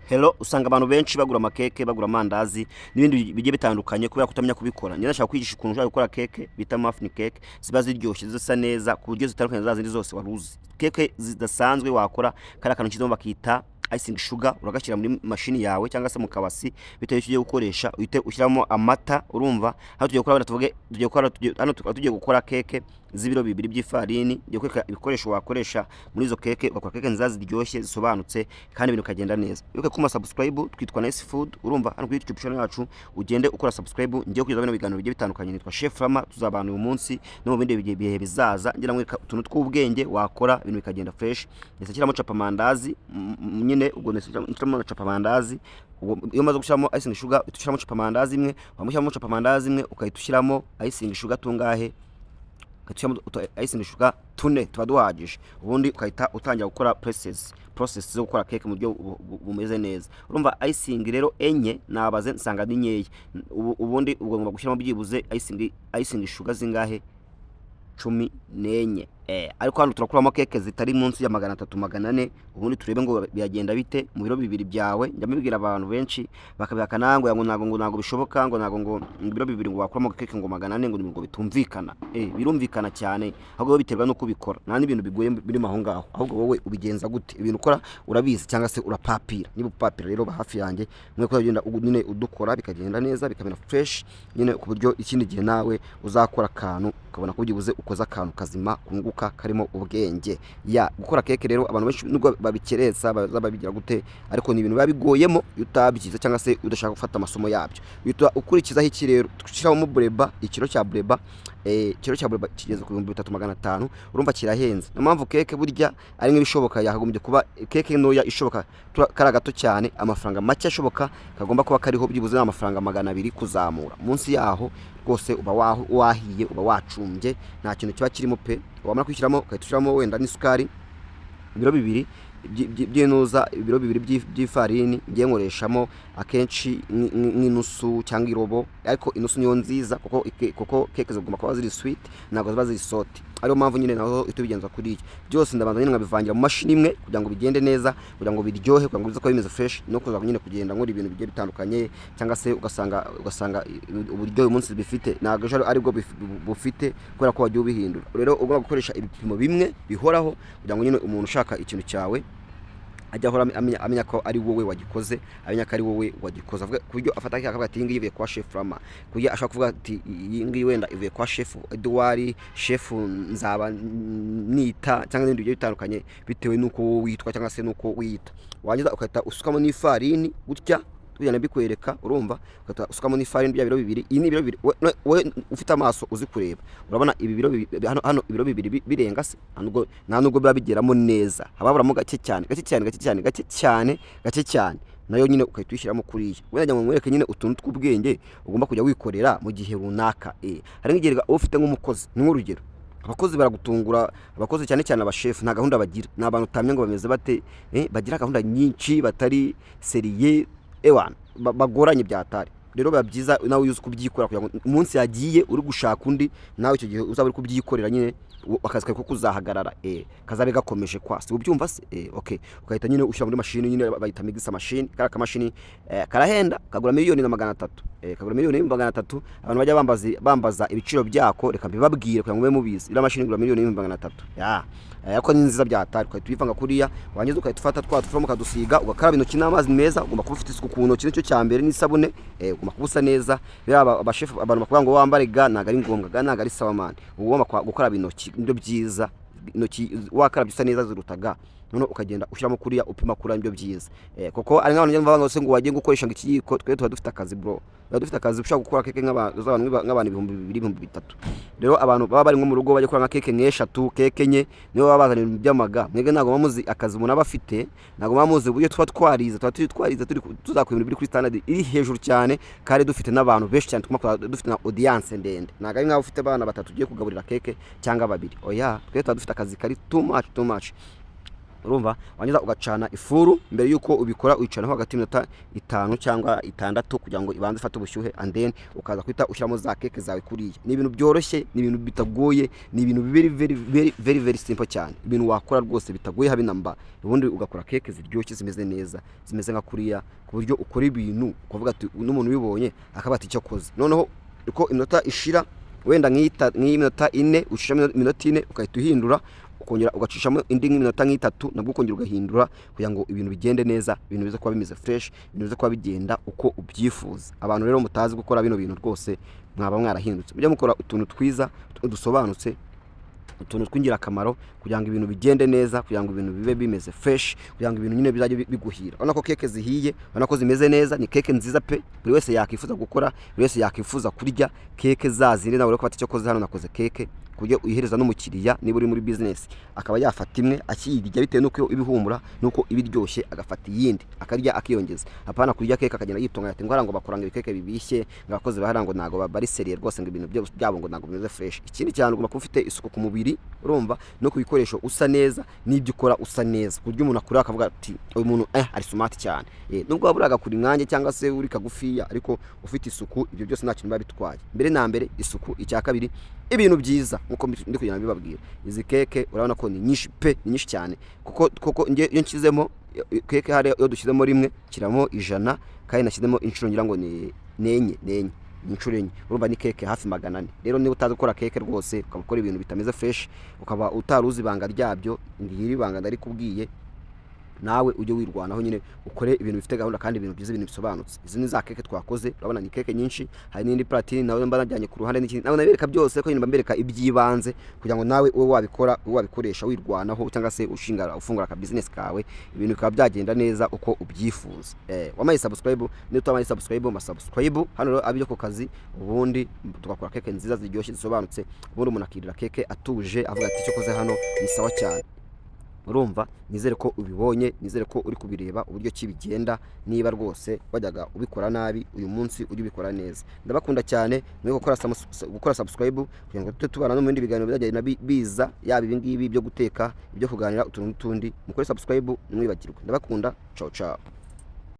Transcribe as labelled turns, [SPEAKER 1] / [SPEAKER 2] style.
[SPEAKER 1] Hello, usanga abantu benshi bagura amakeke, bagura amandazi n'ibindi bigiye bitandukanye kubera kutamenya kubikora. Njye nashaka kwigisha ukuntu ushaka gukora keke bita muffin cake, ziba ziryoshye zisa neza ku buryo zitandukanye za zindi zose waruzi. Keke zidasanzwe wakora kari akantu kizamo bakita icing sugar, uragashyira muri mashini yawe cyangwa se mu kabasi bitewe n'icyo ugiye gukoresha, uhite ushyiramo amata. Urumva hano tugiye gukora keke z'ibiro 2 by'ifarini. Ngiye kwereka ibikoresho wakoresha muri izo keke, ugakora keke nziza ziryoshye zisobanutse kandi ibintu kagenda neza. Wibuke kuma subscribe, twitwa Nice Food. Urumva hano kuri YouTube channel yacu ugende ukora subscribe. Ngiye kugeza bino biganiro bigiye bitandukanye, nitwa Chef Rama, tuzabana uyu munsi no mu bindi bihe bizaza. Ngira ngo utuntu tw'ubwenge wakora ibintu bikagenda fresh. Ndetse kiramo capa mandazi nyine, ubwo nshiramo capa mandazi. Iyo maze gushyiramo icing sugar, utushyiramo capa mandazi imwe, wamushyiramo capa mandazi imwe, ukayitushyiramo icing sugar tungahe, ukatushyiramo icing sugar tune tuba duhagije. Ubundi ukahita utangira gukora process zo gukora cake mu buryo bumeze neza. Urumva icing rero enye nabaze nsanga ni nyeya. Ubundi ubwo ngomba gushyiramo byibuze icing sugar zingahe 14. Ariko hano turakuramo keke zitari munsi ya 300 400. Ubundi turebe ngo byagenda bite mu biro 2 byawe. Njya mubwira abantu benshi bakabaka nango yango nago bishoboka, ngo nago ngo ibiro 2 ngo wakuramo keke ngo 400 ngo bitumvikana. Birumvikana cyane, ahubwo biterwa no kubikora. Nta n'ibintu bigoye biri maho ngaho, ahubwo wowe ubigenza gute ibintu ukora urabizi cyangwa se urapapira. Niba upapira rero hafi yanjye mwe ko ugenda nyine udukora bikagenda neza bikamera fresh nyine, ku buryo ikindi gihe nawe uzakora akantu ukabona ko byibuze ukoza akantu kazima kunguka karimo ubwenge. Gukora keke rero abantu benshi nubwo babikereza babigira gute, ariko ni ibintu babigoyemo utabyiza cyangwa se udashaka gufata amasomo yabyo. Bitwa ukurikizaho iki rero, tushiraho bureba, ikiro cya bureba kigeze ku 3500. Urumva kirahenze. No mpamvu keke burya ari nk'ibishoboka yahagombye kuba keke ntoya ishoboka kara gato cyane, amafaranga make ashoboka kagomba kuba kariho byibuze amafaranga 200 kuzamura. Munsi yaho rwose uba wahiye, uba wacumbye, nta kintu kiba kirimo pe. Wamara kwishyiramo ukayitushiramo wenda n'isukari ibiro 2 by'inoza, ibiro 2 by'ifarini. Ngiye nkoreshamo akenshi nk'inusu cyangwa irobo, ariko inusu niyo nziza kuko keke zigomba kuba ziri sweet, ntabwo ziba ziri salty. Ariyo mpamvu nyine naho itubigenza kuri iki byose ndabanza nyine nkabivangira mu mashini imwe kugira ngo bigende neza, kugira ngo biryohe, kugira ngo bize ko bimeze fresh, no kuza nyine kugenda nkora ibintu bigiye bitandukanye. Cyangwa se ugasanga uburyo uyu munsi bifite ntabwo ejo aribwo bufite kubera ko wagiye ubihindura. Rero ugomba gukoresha ibipimo bimwe bihoraho kugira ngo nyine umuntu ushaka ikintu cyawe ajya ahora amenya ko ari wowe wagikoze, amenya ko ari wowe wagikoze. Avuga ku buryo afata akavuga ati ngiye kwa Chef Rama, kuya ashaka kuvuga ati ngiye wenda ivuye kwa Chef Edouard, Chef nzaba nita cyangwa n'ibindi bigiye bitandukanye bitewe nuko witwa cyangwa se nuko wiyita. Wangiza ukahita usukamo n'ifarini gutya tujyana bikwereka. Urumva ukahita usukamo n'ifarini bya biro 2. Iyi ni biro 2 we ufite amaso uzi kureba, urabona ibi biro hano ibiro 2 birenga se nta nubwo biba bigeramo neza, hababuramo gake cyane nayo nyine ukahita uyishyiramo kuriya. Wenda ngo mwereke nyine utuntu tw'ubwenge ugomba kujya wikorera mu gihe runaka. Hari nk'igihe ufite nk'umukozi, ni nk'urugero abakozi baragutungura, abakozi cyane cyane abashef nta gahunda bagira, n'abantu utamye ngo bameze bate, bagira gahunda nyinshi batari seriye bagoranye byatari. Rero babyiza nawe uzi kubyikora kugira ngo umunsi yagiye uri gushaka undi nawe icyo gihe uzaba uri kubyikorera nyine akazi ko kuzahagarara kazabe gakomeje kwasi. Ubyumva se? Okay, ukahita nyine ushyira muri machine nyine bayita mix machine. Kara machine karahenda, kagura 1,300,000. Kagura 1,300,000. Abantu bajya bambaza ibiciro byako, reka mbibabwire kugira ngo mube mubizi. Ira machine igura 1,300,000. Yako ni nziza byatari, ukahita uyivanga kuriya. Wangiza ukahita ufata twatufomo kadusiga, ugakaraba intoki n'amazi meza. Ugomba kuba ufite isuku ku ntoki, nicyo cyambere, n'isabune. Ugomba kubusa neza. Bira abashef abantu bakubwira ngo wambare ga ntago ari ngombwa, ga ntago ari sawa man. Ugomba gukaraba intoki nibyo byiza. Intoki wakaraba bisa neza zirutaga, none ukagenda ushyiramo kuriya upima kuri ibyo byiza. Kuko ari nk'abantu nyamva se ngo wagiye gukoresha ngikiyiko, twe tuba dufite akazi bro, dufite akazi ushaka gukora keke nk'abantu 2,000 3,000. Rero abantu baba bari nko mu rugo bajya gukora nka keke nk'eshatu, keke nye niyo baba bazana ibintu by'amaga. Mwege ntago bamuzi akazi umuntu aba afite, ntago bamuzi uburyo tuba twariza tuzakora ibintu biri kuri standard iri hejuru cyane, kandi dufite n'abantu benshi cyane, dufite na audience ndende. Ntago ari nkaho ufite abana 3 ugiye kugaburira keke cyangwa 2. Oya, twe tuba dufite akazi kari too much. urumva wangiza ugacana ifuru mbere yuko ubikora wicana hagati y'minota 5 cyangwa 6 kugira ngo ibanze ifate ubushyuhe and then ukaza kwita ushyiramo za keke zawe kuriya. Ni ibintu byoroshye, ni ibintu bitagoye, ni ibintu very simple cyane, ibintu wakora rwose bitagoye habe namba, ubundi ugakora keke ziryoshye zimeze neza, zimeze nka kuriya, ku buryo ukora ibintu kuvuga ati n'umuntu ubibonye akabati icyo koze. Noneho uko iminota ishira wenda nk'iminota 4 ushishamo iminota 4 ukahita uhindura ukongera ugacishamo indi nk'iminota 3 nabwo ukongera ugahindura kugira ngo ibintu bigende neza, ibintu bize kuba bimeze fresh, ibintu bize kuba bigenda uko ubyifuza. Abantu rero mutazi gukora bino bintu rwose mwaba mwarahindutse, mujya mukora utuntu twiza dusobanutse, utuntu twingira akamaro kugira ngo ibintu bigende neza, kugira ngo ibintu bibe bimeze fresh, kugira ngo ibintu nyine bizajye biguhira. Urabona ko keke zihiye, urabona ko zimeze neza, ni keke nziza pe, buri wese yakifuza gukora, buri wese yakifuza kurya keke zazindi. Nawe rero ko icyo koze hano nakoze keke kujya uyihereza n'umukiriya niba uri muri business akaba yafata imwe akiyirya bitewe nuko ibihumura nuko ibiryoshye, agafata iyindi akarya akiyongeza. Apana kurya keke akagenda yitonga ati ngo bakoranga ibikeke bibishye, ngakoze baharango nago bari seriye rwose ngo ibintu byabo ngo nago bimeze fresh. Ikindi cyane ugomba kuba ufite isuku ku mubiri, urumva, no ku bikoresho usa neza, n'ibyo ukora usa neza, kurya umuntu akura akavuga ati uyu muntu ari smart cyane. Nubwo waburaga kuri nkanjye cyangwa se uri kagufiya, ariko ufite isuku, ibyo byose nta kintu biba bitwaye. Mbere na mbere isuku, icya kabiri ibintu byiza nkuko ndi kugira bibabwira. Izi keke urabona ko ni nyinshi pe, ni nyinshi cyane, kuko nge iyo nshizemo keke hari yo dushyizemo rimwe kiramo 100 kandi nashyizemo inshuro ngira ngo ni nenye inshuro enye, urumva ni keke hafi 400. Rero niba utazi gukora keke rwose ukabukora ibintu bitameze fresh, ukaba utaruzi ibanga ryabyo, ngiri banga ndari kubwiye, nawe ujye wirwanaho nyine ukore ibintu bifite gahunda kandi ibintu byiza, ibintu bisobanutse. Izi ni za keke twakoze, urabona ni keke nyinshi, hari n'indi platine nawe mba najyanye ku ruhande n'ikindi, nawe nabereka byose ko nyine mbereka ibyibanze kugira ngo nawe uwe wabikora, wabikoresha wirwanaho, cyangwa se ufungura ka business kawe, ibintu bikaba byagenda neza uko ubyifuza. Wamaye subscribe, ni utamaye subscribe hano rero abyo ku kazi, ubundi tugakora keke nziza ziryoshye zisobanutse, ubundi umuntu akirira keke atuje avuga ati icyo koze hano ni sawa cyane. Urumva, nizere ko ubibonye, nizere ko uri kubireba uburyo kibigenda. Niba rwose wajyaga ubikora nabi, uyu munsi ujye ubikora neza. Ndabakunda cyane, mwe gukora subscribe kugira ngo tubana no mu bindi biganiro byagenda biza, yaba ibi ngibi byo guteka, ibyo kuganira utuntu n'utundi. Mukore subscribe, mwibagirwe. Ndabakunda, ciao ciao.